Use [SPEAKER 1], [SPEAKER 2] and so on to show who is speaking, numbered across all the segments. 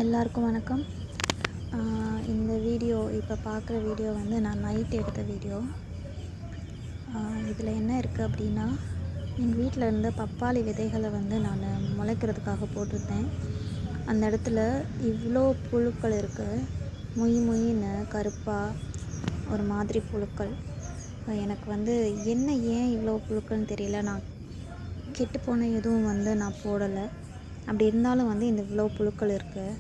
[SPEAKER 1] எல்லாருக்கும் வணக்கம். இந்த வீடியோ இப்போ பார்க்குற வீடியோ வந்து நான் நைட் எடுத்த வீடியோ. இதில் என்ன இருக்குது அப்படின்னா, எங்கள் வீட்டில் இருந்த பப்பாளி விதைகளை வந்து நான் முளைக்கிறதுக்காக போட்டிருந்தேன். அந்த இடத்துல இவ்வளோ புழுக்கள் இருக்குது. மொயின்னு கருப்பாக ஒரு மாதிரி புழுக்கள். எனக்கு வந்து ஏன் இவ்வளோ புழுக்கள்னு தெரியல. நான் கெட்டுப்போன எதுவும் வந்து நான் போடலை. அப்படி இருந்தாலும் வந்து இந்த இவ்வளோ புழுக்கள் இருக்குது.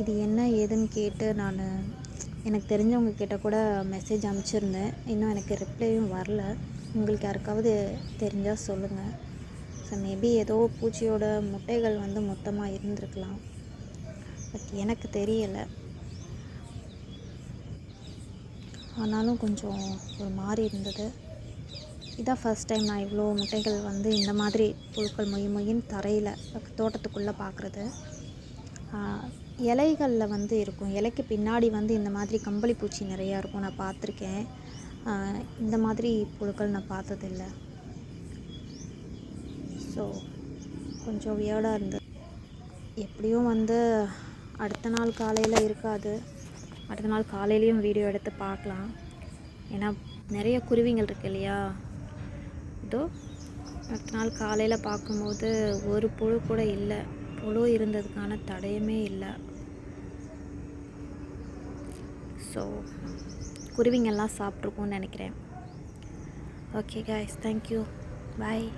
[SPEAKER 1] இது என்ன ஏதுன்னு கேட்டு நான் எனக்கு தெரிஞ்சவங்க கிட்ட கூட மெசேஜ் அனுப்பிச்சிருந்தேன். இன்னும் எனக்கு ரிப்ளையும் வரல. உங்களுக்கு யாருக்காவது தெரிஞ்சால் சொல்லுங்கள். ஸோ மேபி ஏதோ பூச்சியோட முட்டைகள் வந்து மொத்தமாக இருந்திருக்கலாம். பட் எனக்கு தெரியலை. ஆனாலும் கொஞ்சம் ஒரு மாதிரி இருந்தது. இதான் ஃபஸ்ட் டைம் நான் இவ்வளோ முட்டைகள் வந்து இந்த மாதிரி புழுக்கள் மொயின்னு தரையில் தோட்டத்துக்குள்ளே பார்க்குறது. இலைகளில் வந்து இருக்கும். இலைக்கு பின்னாடி வந்து இந்த மாதிரி கம்பளி பூச்சி நிறையா இருக்கும். நான் பார்த்துருக்கேன். இந்த மாதிரி புழுக்கள் நான் பார்த்ததில்ல. ஸோ கொஞ்சம் வியர்டாக இருந்தது. எப்படியும் வந்து அடுத்த நாள் காலையில் இருக்காது. அடுத்த நாள் காலையிலையும் வீடியோ எடுத்து பார்க்கலாம். ஏன்னா நிறைய குருவிங்கள் இருக்கு இல்லையா. இதோ அடுத்த நாள் காலையில் பார்க்கும்போது ஒரு புழு கூட இல்லை. புழு இருந்ததுக்கான தடயமே இல்லை. ஸோ குருவிங்கெல்லாம் சாப்பிட்ருக்கும்னு நினைக்கிறேன். ஓகே கைஸ், தேங்க்யூ, பாய்.